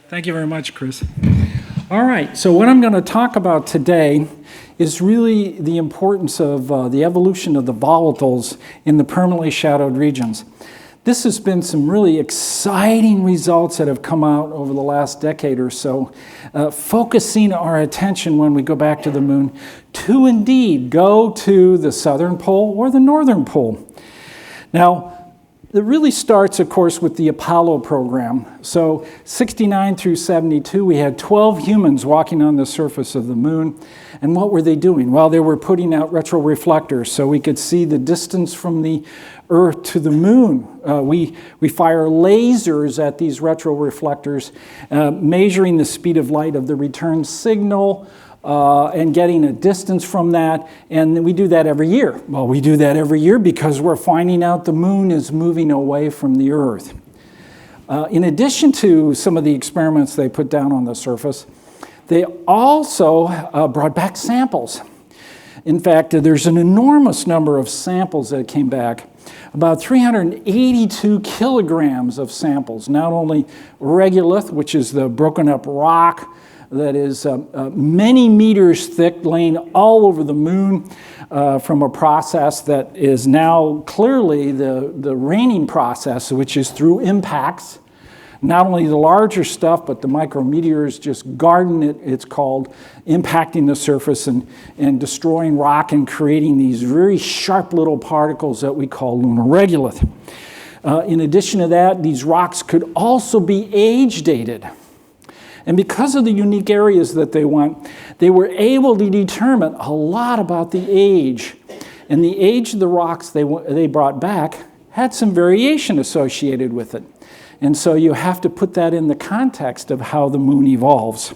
Thank you very much, Chris. All right, so what I'm going to talk about today is really the importance of the evolution of the volatiles in the permanently shadowed regions. This has been some really exciting results that have come out over the last decade or so, focusing our attention when we go back to the moon to indeed go to the southern pole or the northern pole. Now, it really starts, of course, with the Apollo program. So 69 through 72, we had 12 humans walking on the surface of the moon. And what were they doing? Well, they were putting out retroreflectors so we could see the distance from the Earth to the moon. We fire lasers at these retroreflectors, measuring the speed of light of the return signal, and getting a distance from that, and we do that every year. Well, we do that every year because we're finding out the moon is moving away from the Earth. In addition to some of the experiments they put down on the surface, they also brought back samples. In fact, there's an enormous number of samples that came back, about 382 kilograms of samples, not only regolith, which is the broken up rock that is many meters thick, laying all over the moon from a process that is now clearly the raining process, which is through impacts. Not only the larger stuff, but the micrometeors just garden it, it's called, impacting the surface and destroying rock and creating these very sharp little particles that we call lunar regolith. In addition to that, these rocks could also be age dated. And because of the unique areas that they went, they were able to determine a lot about the age. And the age of the rocks they brought back had some variation associated with it. And so you have to put that in the context of how the moon evolves.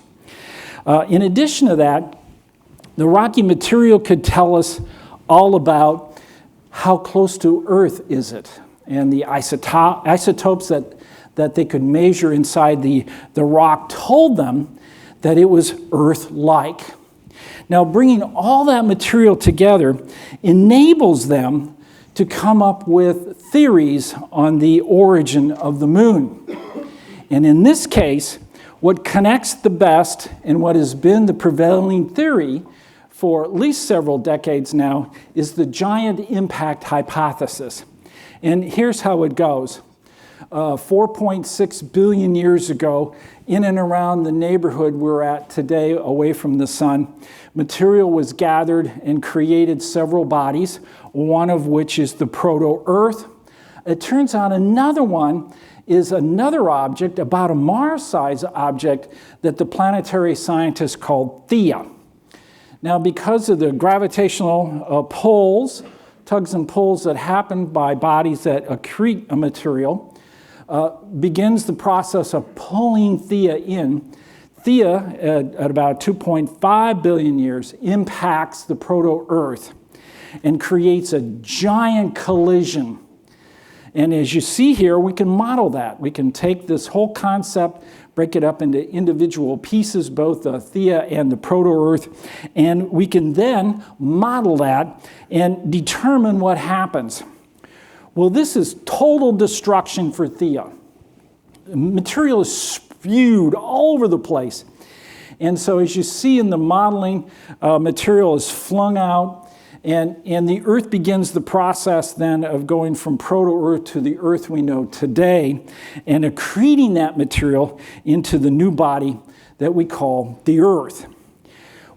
In addition to that, the rocky material could tell us all about how close to Earth is it. And the isotopes that they could measure inside the rock told them that it was Earth-like. Now, bringing all that material together enables them to come up with theories on the origin of the moon. And in this case, what connects the best and what has been the prevailing theory for at least several decades now is the giant impact hypothesis. And here's how it goes. 4.6 billion years ago, in and around the neighborhood we're at today, away from the sun, material was gathered and created several bodies, one of which is the proto-Earth. It turns out another one is another object, about a Mars-sized object, that the planetary scientists called Theia. Now, because of the gravitational pulls, tugs and pulls that happen by bodies that accrete a material, begins the process of pulling Theia in. Theia, at about 2.5 billion years, impacts the proto-Earth and creates a giant collision. And as you see here, we can model that. We can take this whole concept, break it up into individual pieces, both the Theia and the proto-Earth, and we can then model that and determine what happens. Well, this is total destruction for Theia. Material is spewed all over the place. And so as you see in the modeling, material is flung out, and the Earth begins the process then of going from proto-Earth to the Earth we know today, and accreting that material into the new body that we call the Earth.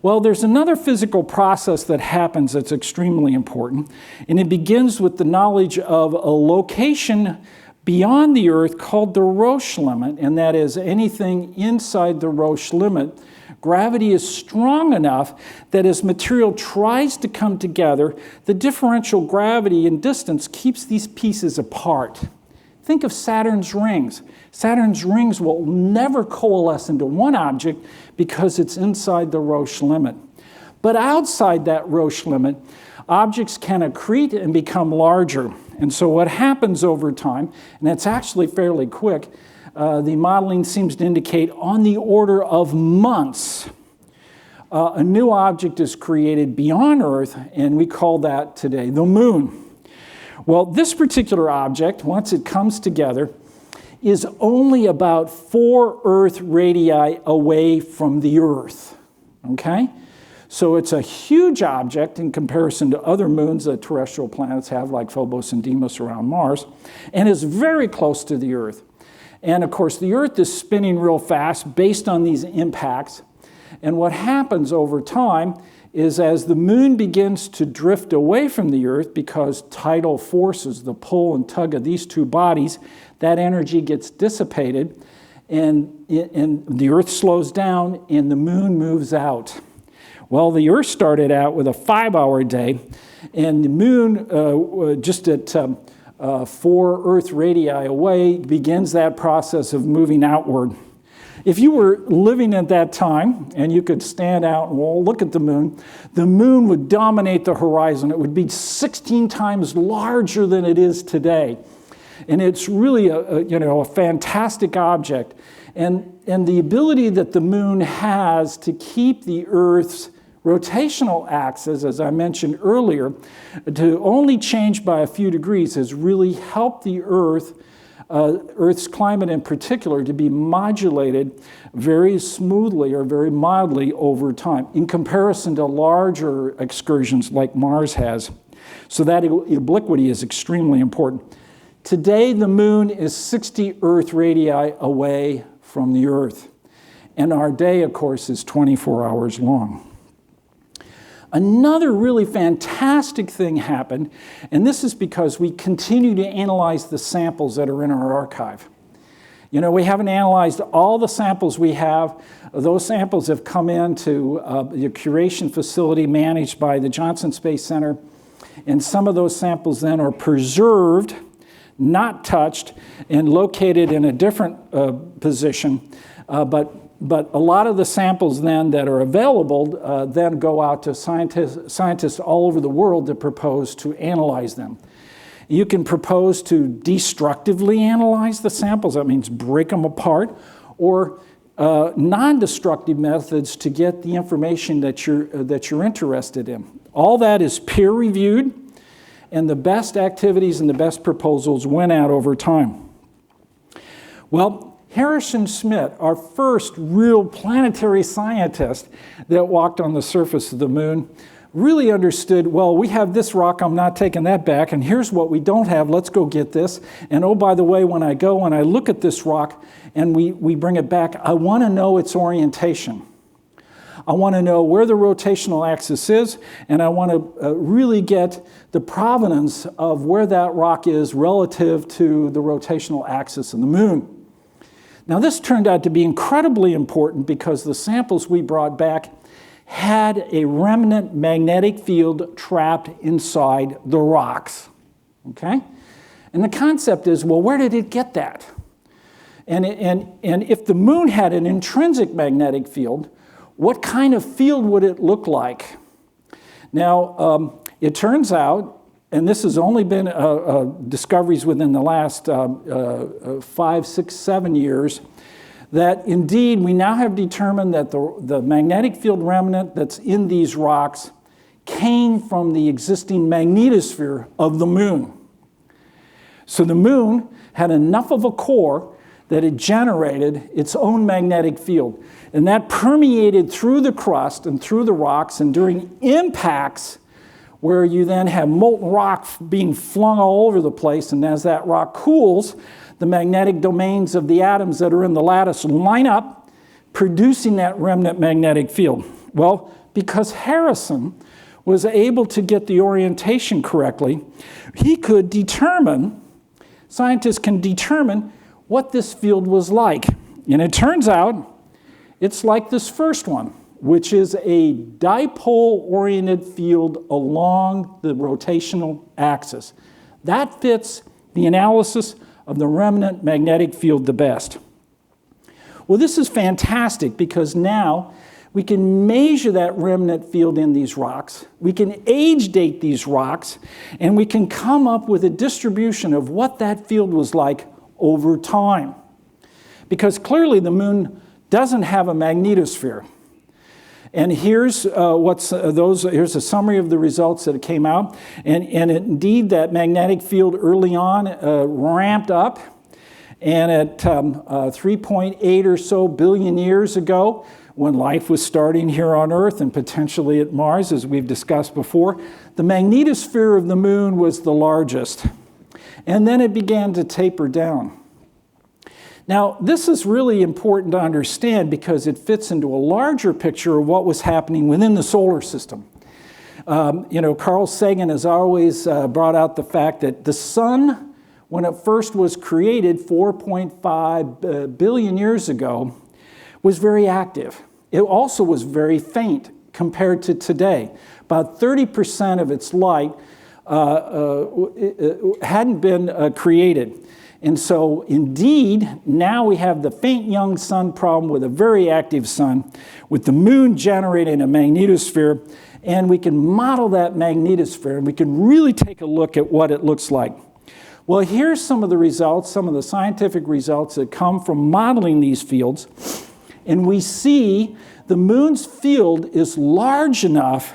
Well, there's another physical process that happens that's extremely important, and it begins with the knowledge of a location beyond the Earth called the Roche limit, and that is anything inside the Roche limit. Gravity is strong enough that as material tries to come together, the differential gravity and distance keeps these pieces apart. Think of Saturn's rings. Saturn's rings will never coalesce into one object because it's inside the Roche limit. But outside that Roche limit, objects can accrete and become larger. And so what happens over time, and it's actually fairly quick, the modeling seems to indicate on the order of months, a new object is created beyond Earth, and we call that today the moon. Well, this particular object, once it comes together, is only about 4 Earth radii away from the Earth, okay? So it's a huge object in comparison to other moons that terrestrial planets have, like Phobos and Deimos around Mars, and is very close to the Earth. And of course, the Earth is spinning real fast based on these impacts. And what happens over time is as the moon begins to drift away from the Earth because tidal forces, the pull and tug of these two bodies, that energy gets dissipated and the Earth slows down and the moon moves out. Well, the Earth started out with a 5-hour day, and the moon, just at 4 Earth radii away, begins that process of moving outward. If you were living at that time and you could stand out and look at the moon would dominate the horizon. It would be 16 times larger than it is today. And it's really a fantastic object. And the ability that the moon has to keep the Earth's rotational axis, as I mentioned earlier, to only change by a few degrees has really helped the Earth's climate in particular to be modulated very smoothly or very mildly over time in comparison to larger excursions like Mars has. So that obliquity is extremely important. Today, the moon is 60 Earth radii away from the Earth. And our day, of course, is 24 hours long. Another really fantastic thing happened, and this is because we continue to analyze the samples that are in our archive. You know, we haven't analyzed all the samples we have. Those samples have come into the curation facility managed by the Johnson Space Center, and some of those samples then are preserved, not touched, and located in a different position, but a lot of the samples then that are available then go out to scientists all over the world to propose to analyze them. You can propose to destructively analyze the samples, that means break them apart, or non-destructive methods to get the information that you're interested in. All that is peer-reviewed, and the best activities and the best proposals win out over time. Well, Harrison Schmitt, our first real planetary scientist that walked on the surface of the moon, really understood, well, we have this rock, I'm not taking that back, and here's what we don't have, let's go get this. And oh, by the way, when I go and I look at this rock and we bring it back, I want to know its orientation. I want to know where the rotational axis is, and I want to really get the provenance of where that rock is relative to the rotational axis of the moon. Now, this turned out to be incredibly important because the samples we brought back had a remnant magnetic field trapped inside the rocks, okay? And the concept is, well, where did it get that? And if the moon had an intrinsic magnetic field, what kind of field would it look like? Now, it turns out, and this has only been discoveries within the last 5, 6, 7 years, that indeed we now have determined that the magnetic field remnant that's in these rocks came from the existing magnetosphere of the moon. So the moon had enough of a core that it generated its own magnetic field. And that permeated through the crust and through the rocks, and during impacts, where you then have molten rock being flung all over the place, and as that rock cools, the magnetic domains of the atoms that are in the lattice line up, producing that remnant magnetic field. Well, because Harrison was able to get the orientation correctly, he could determine, scientists can determine what this field was like. And it turns out it's like this first one, which is a dipole-oriented field along the rotational axis. That fits the analysis of the remnant magnetic field the best. Well, this is fantastic because now we can measure that remnant field in these rocks, we can age date these rocks, and we can come up with a distribution of what that field was like over time. Because clearly the moon doesn't have a magnetosphere. And here's here's a summary of the results that came out. And indeed, that magnetic field early on ramped up. And at 3.8 or so billion years ago, when life was starting here on Earth and potentially at Mars, as we've discussed before, the magnetosphere of the moon was the largest. And then it began to taper down. Now, this is really important to understand because it fits into a larger picture of what was happening within the solar system. Carl Sagan has always brought out the fact that the sun, when it first was created 4.5 billion years ago, was very active. It also was very faint compared to today. About 30% of its light hadn't been created. And so, indeed, now we have the faint young sun problem with a very active sun, with the moon generating a magnetosphere, and we can model that magnetosphere, and we can really take a look at what it looks like. Well, here's some of the results, some of the scientific results that come from modeling these fields. And we see the moon's field is large enough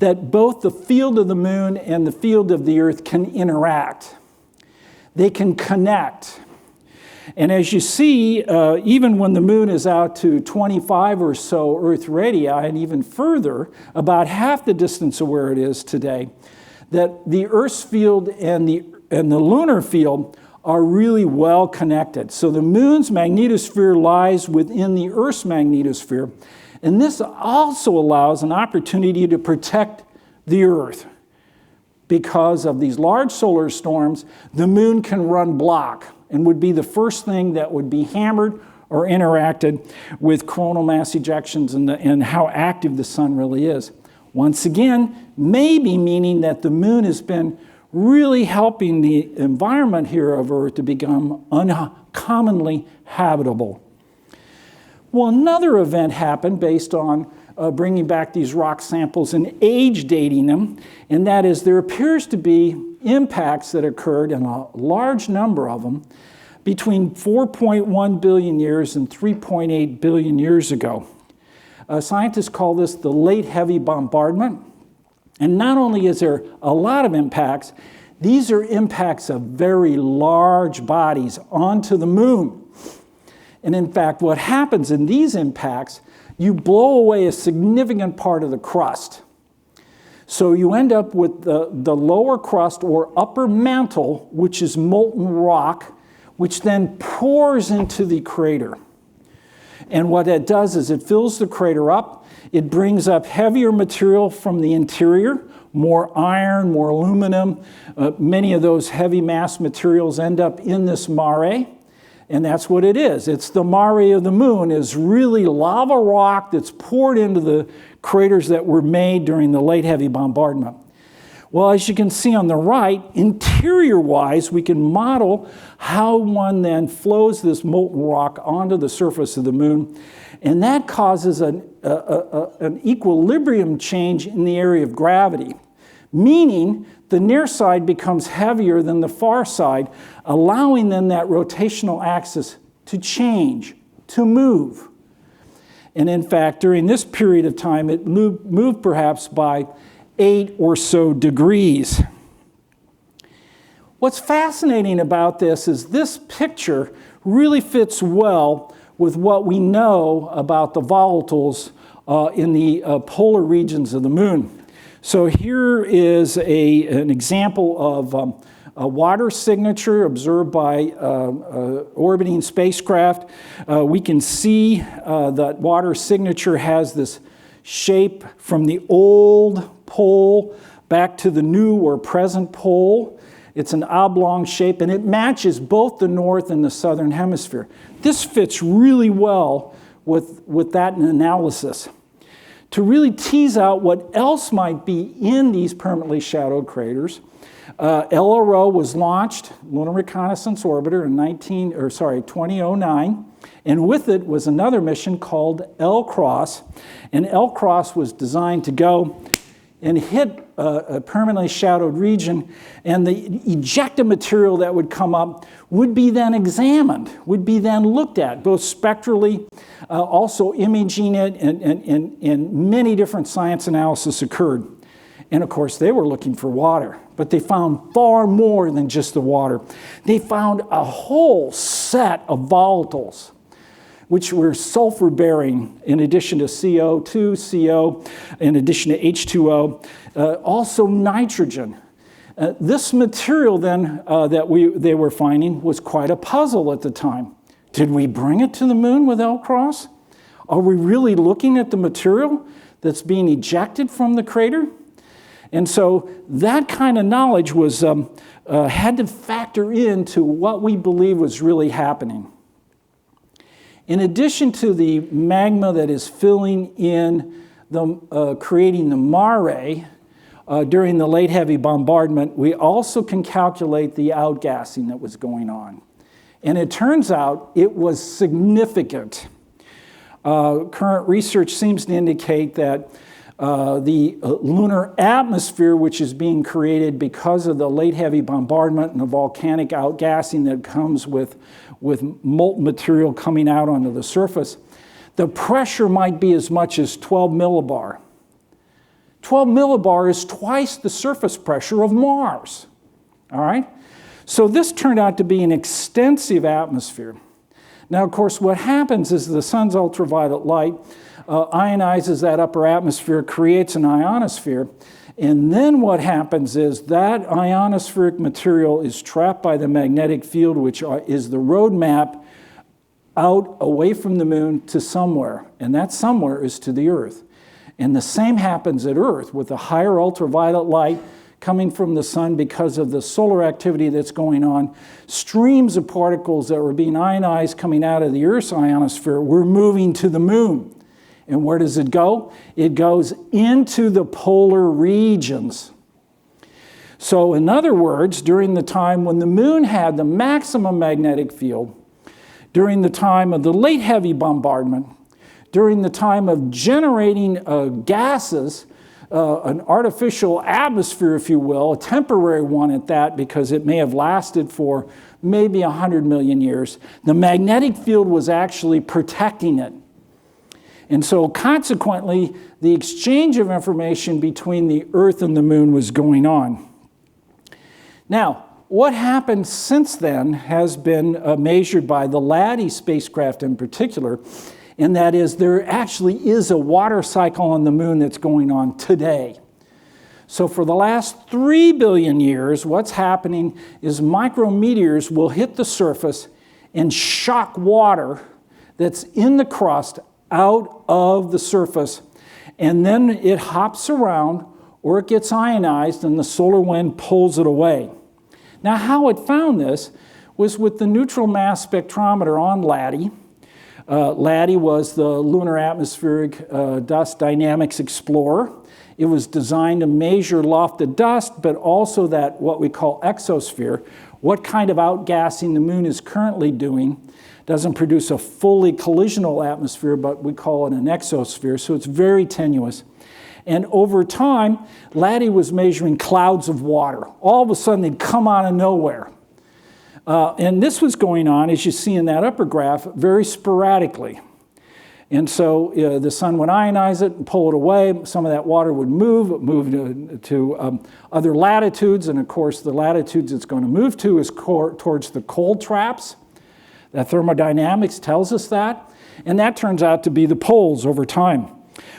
that both the field of the moon and the field of the Earth can interact. They can connect. And as you see, even when the moon is out to 25 or so Earth radii, and even further, about half the distance of where it is today, that the Earth's field and the lunar field are really well connected. So the moon's magnetosphere lies within the Earth's magnetosphere, and this also allows an opportunity to protect the Earth. Because of these large solar storms, the moon can run block and would be the first thing that would be hammered or interacted with coronal mass ejections and how active the sun really is. Once again, maybe meaning that the moon has been really helping the environment here of Earth to become uncommonly habitable. Well, another event happened based on bringing back these rock samples and age dating them, and that is there appears to be impacts that occurred, and a large number of them, between 4.1 billion years and 3.8 billion years ago. Scientists call this the late heavy bombardment. And not only is there a lot of impacts, these are impacts of very large bodies onto the moon. And in fact, what happens in these impacts, you blow away a significant part of the crust. So you end up with the lower crust or upper mantle, which is molten rock, which then pours into the crater. And what that does is it fills the crater up. It brings up heavier material from the interior, more iron, more aluminum. Many of those heavy mass materials end up in this mare, and that's what it is. It's the mare of the moon, is really lava rock that's poured into the craters that were made during the late heavy bombardment. Well, as you can see on the right, interior-wise, we can model how one then flows this molten rock onto the surface of the moon, and that causes an equilibrium change in the area of gravity, meaning the near side becomes heavier than the far side, allowing then that rotational axis to change, to move. And in fact, during this period of time, it moved perhaps by 8 or so degrees. What's fascinating about this is this picture really fits well with what we know about the volatiles in the polar regions of the moon. So here is an example of a water signature observed by orbiting spacecraft. We can see that water signature has this shape from the old pole back to the new or present pole. It's an oblong shape, and it matches both the north and the southern hemisphere. This fits really well with that analysis. To really tease out what else might be in these permanently shadowed craters, LRO was launched, Lunar Reconnaissance Orbiter, in 2009, and with it was another mission called LCROSS, and LCROSS was designed to go and hit a permanently shadowed region, and the ejected material that would come up would be then examined, would be then looked at, both spectrally, also imaging it, and many different science analysis occurred. And of course, they were looking for water, but they found far more than just the water. They found a whole set of volatiles, which were sulfur-bearing, in addition to CO2, CO, in addition to H2O, also nitrogen. This material then that they were finding was quite a puzzle at the time. Did we bring it to the moon with LCROSS? Are we really looking at the material that's being ejected from the crater? And so that kind of knowledge was had to factor into what we believe was really happening. In addition to the magma that is filling in, creating the mare during the late heavy bombardment, we also can calculate the outgassing that was going on. And it turns out it was significant. Current research seems to indicate that the lunar atmosphere, which is being created because of the late heavy bombardment and the volcanic outgassing that comes with molten material coming out onto the surface, the pressure might be as much as 12 millibar. 12 millibar is twice the surface pressure of Mars, all right? So this turned out to be an extensive atmosphere. Now, of course, what happens is the sun's ultraviolet light ionizes that upper atmosphere, creates an ionosphere, and then what happens is that ionospheric material is trapped by the magnetic field, which is the roadmap out away from the moon to somewhere, and that somewhere is to the Earth. And the same happens at Earth with the higher ultraviolet light coming from the sun because of the solar activity that's going on. Streams of particles that were being ionized coming out of the Earth's ionosphere were moving to the moon. And where does it go? It goes into the polar regions. So in other words, during the time when the moon had the maximum magnetic field, during the time of the late heavy bombardment, during the time of generating gases, an artificial atmosphere, if you will, a temporary one at that, because it may have lasted for maybe 100 million years, the magnetic field was actually protecting it. And so consequently, the exchange of information between the Earth and the moon was going on. Now, what happened since then has been measured by the LADEE spacecraft in particular, and that is there actually is a water cycle on the moon that's going on today. So for the last 3 billion years, what's happening is micrometeors will hit the surface and shock water that's in the crust out of the surface, and then it hops around or it gets ionized and the solar wind pulls it away. Now, how it found this was with the neutral mass spectrometer on LADEE. LADEE was the Lunar Atmospheric Dust Dynamics Explorer. It was designed to measure lofted dust, but also that what we call exosphere, what kind of outgassing the moon is currently doing. Doesn't produce a fully collisional atmosphere, but we call it an exosphere, so it's very tenuous. And over time, LADEE was measuring clouds of water. All of a sudden, they'd come out of nowhere. And this was going on, as you see in that upper graph, very sporadically. And so the sun would ionize it and pull it away. Some of that water would move to other latitudes. And of course, the latitudes it's going to move to is towards the cold traps. That thermodynamics tells us that. And that turns out to be the poles over time.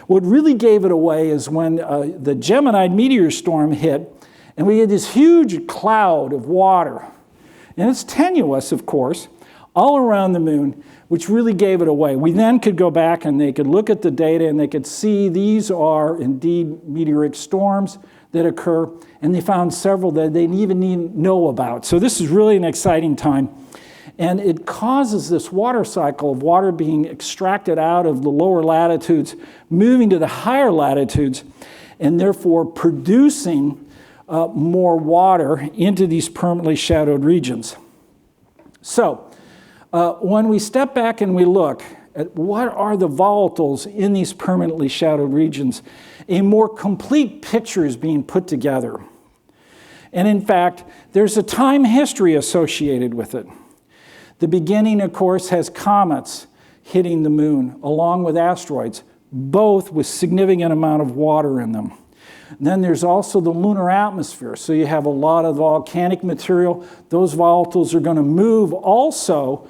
What really gave it away is when the Geminid meteor storm hit, and we had this huge cloud of water. And it's tenuous, of course, all around the moon, which really gave it away. We then could go back and they could look at the data and they could see these are indeed meteoric storms that occur, and they found several that they didn't even know about. So this is really an exciting time. And it causes this water cycle of water being extracted out of the lower latitudes, moving to the higher latitudes, and therefore producing more water into these permanently shadowed regions. So when we step back and we look at what are the volatiles in these permanently shadowed regions, a more complete picture is being put together. And in fact, there's a time history associated with it. The beginning, of course, has comets hitting the moon, along with asteroids, both with significant amount of water in them. Then there's also the lunar atmosphere. So you have a lot of volcanic material. Those volatiles are going to move also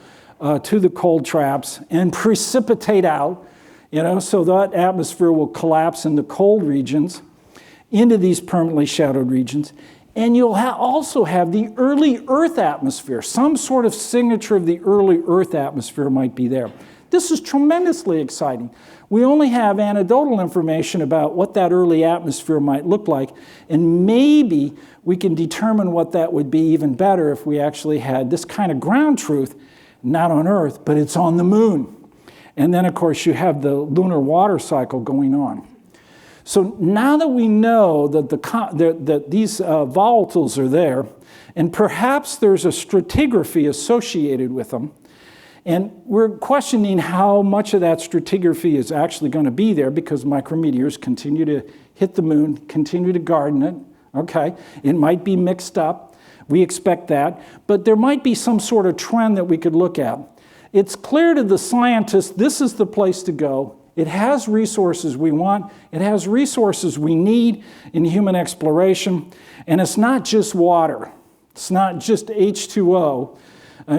to the cold traps and precipitate out, so that atmosphere will collapse into cold regions, into these permanently shadowed regions. And you'll also have the early Earth atmosphere. Some sort of signature of the early Earth atmosphere might be there. This is tremendously exciting. We only have anecdotal information about what that early atmosphere might look like, and maybe we can determine what that would be even better if we actually had this kind of ground truth, not on Earth, but it's on the moon. And then, of course, you have the lunar water cycle going on. So now that we know that, that these volatiles are there, and perhaps there's a stratigraphy associated with them, and we're questioning how much of that stratigraphy is actually going to be there because micrometeors continue to hit the moon, continue to garden it, okay? It might be mixed up. We expect that. But there might be some sort of trend that we could look at. It's clear to the scientists this is the place to go. It has resources we want. It has resources we need in human exploration. And it's not just water. It's not just H2O.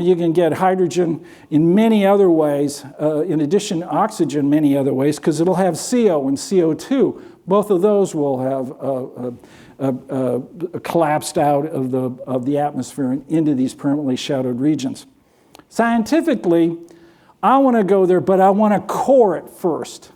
You can get hydrogen in many other ways, in addition to oxygen many other ways, because it'll have CO and CO2. Both of those will have collapsed out of the atmosphere and into these permanently shadowed regions. Scientifically, I want to go there, but I want to core it first.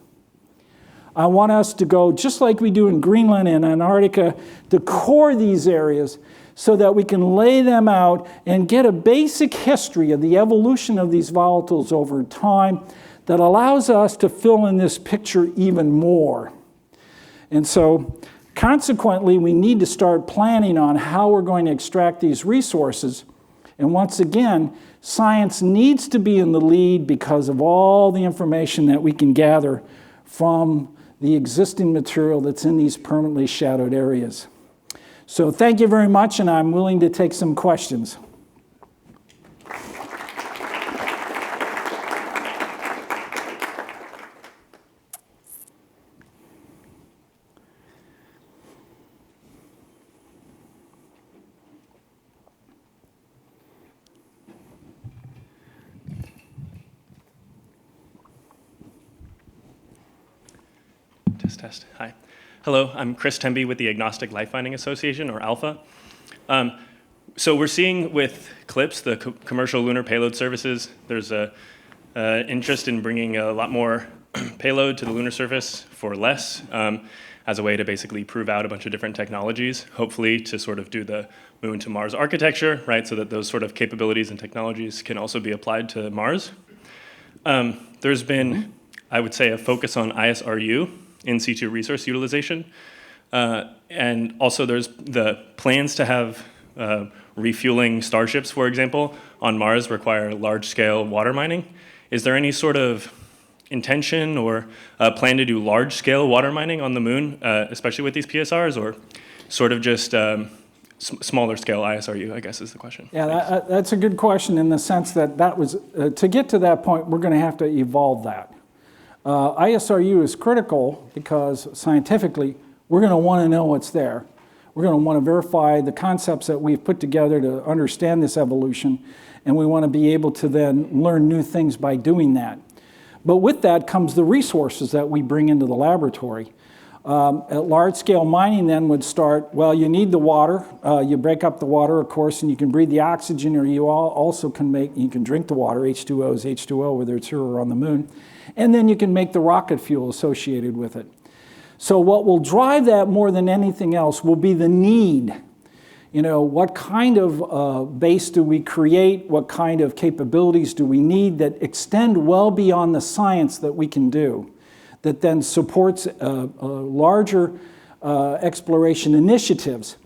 I want us to go, just like we do in Greenland and Antarctica, to core these areas so that we can lay them out and get a basic history of the evolution of these volatiles over time that allows us to fill in this picture even more. And so, consequently, we need to start planning on how we're going to extract these resources. And once again, science needs to be in the lead because of all the information that we can gather from the existing material that's in these permanently shadowed areas. So thank you very much, and I'm willing to take some questions. Test. Hi. Hello, I'm Chris Temby with the Agnostic Life Finding Association, or ALPHA. So we're seeing with CLIPS, the commercial lunar payload services, there's a interest in bringing a lot more payload to the lunar surface for less, as a way to basically prove out a bunch of different technologies, hopefully to sort of do the moon to Mars architecture, right, so that those sort of capabilities and technologies can also be applied to Mars. There's been, I would say, a focus on ISRU, in-situ resource utilization. And also there's the plans to have refueling starships, for example, on Mars require large-scale water mining. Is there any sort of intention or plan to do large-scale water mining on the moon, especially with these PSRs, or sort of just smaller-scale ISRU, I guess is the question. Yeah, that's a good question in the sense that was, to get to that point, we're going to have to evolve that. ISRU is critical because scientifically, we're going to want to know what's there. We're going to want to verify the concepts that we've put together to understand this evolution, and we want to be able to then learn new things by doing that. But with that comes the resources that we bring into the laboratory. At large-scale mining then would start, well, you need the water. You break up the water, of course, and you can breathe the oxygen, or you also can you can drink the water. H2O is H2O, whether it's here or on the moon. And then you can make the rocket fuel associated with it. So what will drive that more than anything else will be the need. What kind of base do we create? What kind of capabilities do we need that extend well beyond the science that we can do, that then supports larger exploration initiatives?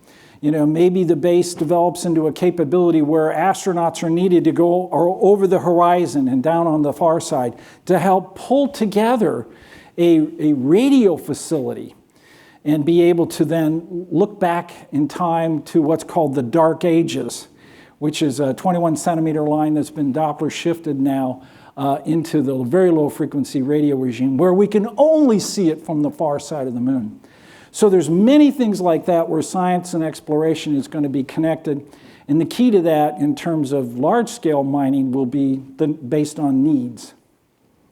Maybe the base develops into a capability where astronauts are needed to go over the horizon and down on the far side to help pull together a radio facility and be able to then look back in time to what's called the dark ages, which is a 21 centimeter line that's been Doppler shifted now into the very low frequency radio regime where we can only see it from the far side of the moon. So there's many things like that where science and exploration is going to be connected. And the key to that in terms of large-scale mining will be based on needs.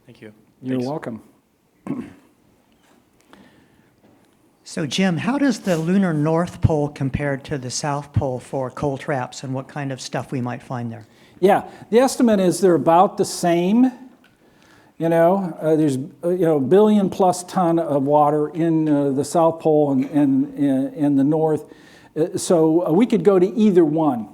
Thank you. You're Thanks. welcome. So Jim, how does the lunar North Pole compare to the South Pole for coal traps, and what kind of stuff we might find there? Yeah, the estimate is they're about the same. There's a billion plus ton of water in the South Pole and the North. So we could go to either one.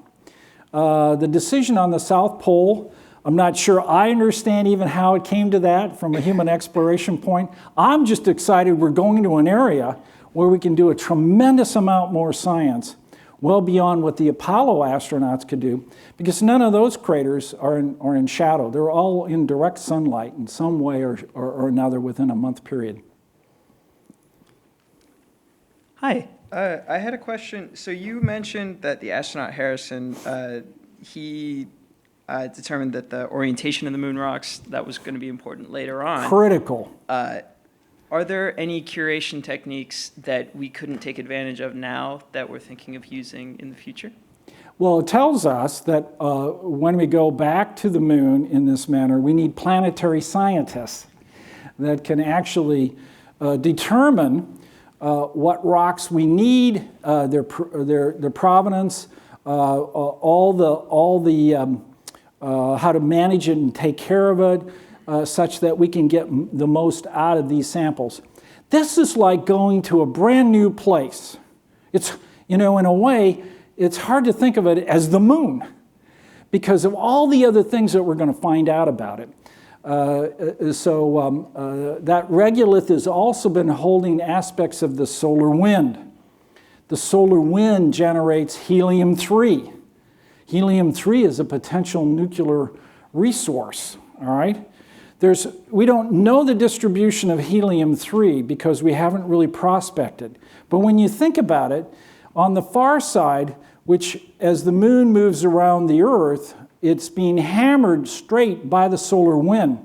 The decision on the South Pole, I'm not sure I understand even how it came to that from a human exploration point. I'm just excited we're going to an area where we can do a tremendous amount more science, well beyond what the Apollo astronauts could do, because none of those craters are in shadow. They're all in direct sunlight in some way or another within a month period. Hi. I had a question. So you mentioned that the astronaut Harrison, he determined that the orientation of the moon rocks, that was going to be important later on. Critical. Are there any curation techniques that we couldn't take advantage of now that we're thinking of using in the future? Well, it tells us that when we go back to the moon in this manner, we need planetary scientists that can actually determine what rocks we need, their provenance, all the how to manage it and take care of it, such that we can get the most out of these samples. This is like going to a brand new place. It's, in a way, it's hard to think of it as the moon because of all the other things that we're going to find out about it. That regolith has also been holding aspects of the solar wind. The solar wind generates helium-3. Helium-3 is a potential nuclear resource, all right? We don't know the distribution of helium-3 because we haven't really prospected. But when you think about it, on the far side, which as the moon moves around the Earth, it's being hammered straight by the solar wind.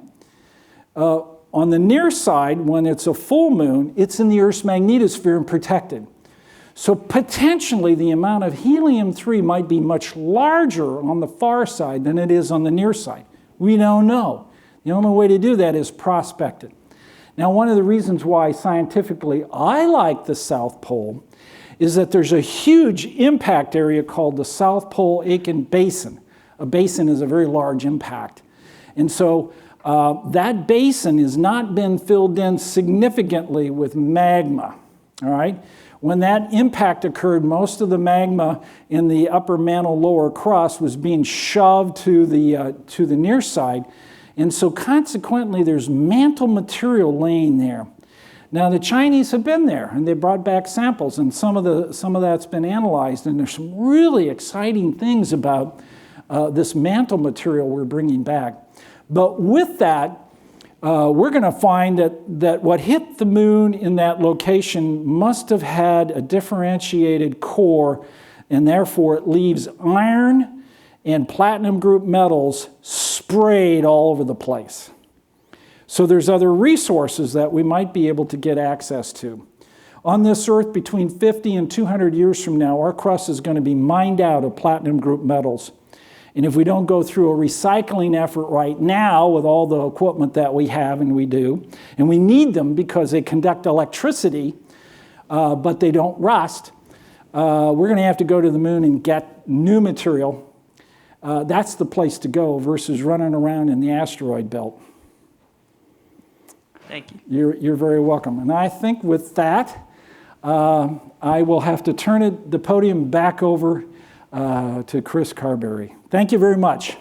On the near side, when it's a full moon, it's in the Earth's magnetosphere and protected. So potentially the amount of helium-3 might be much larger on the far side than it is on the near side. We don't know. The only way to do that is prospect it. Now, one of the reasons why scientifically I like the South Pole is that there's a huge impact area called the South Pole Aitken Basin. A basin is a very large impact. And so that basin has not been filled in significantly with magma, all right? When that impact occurred, most of the magma in the upper mantle lower crust was being shoved to the near side. And so consequently, there's mantle material laying there. Now, the Chinese have been there, and they brought back samples, and some of that's been analyzed, and there's some really exciting things about this mantle material we're bringing back. But with that, we're going to find that what hit the moon in that location must have had a differentiated core, and therefore it leaves iron and platinum group metals sprayed all over the place. So there's other resources that we might be able to get access to. On this Earth, between 50 and 200 years from now, our crust is going to be mined out of platinum group metals. And if we don't go through a recycling effort right now with all the equipment that we have and we do, and we need them because they conduct electricity, but they don't rust, we're going to have to go to the moon and get new material. That's the place to go versus running around in the asteroid belt. Thank you. You're very welcome. And I think with that, I will have to turn the podium back over to Chris Carberry. Thank you very much.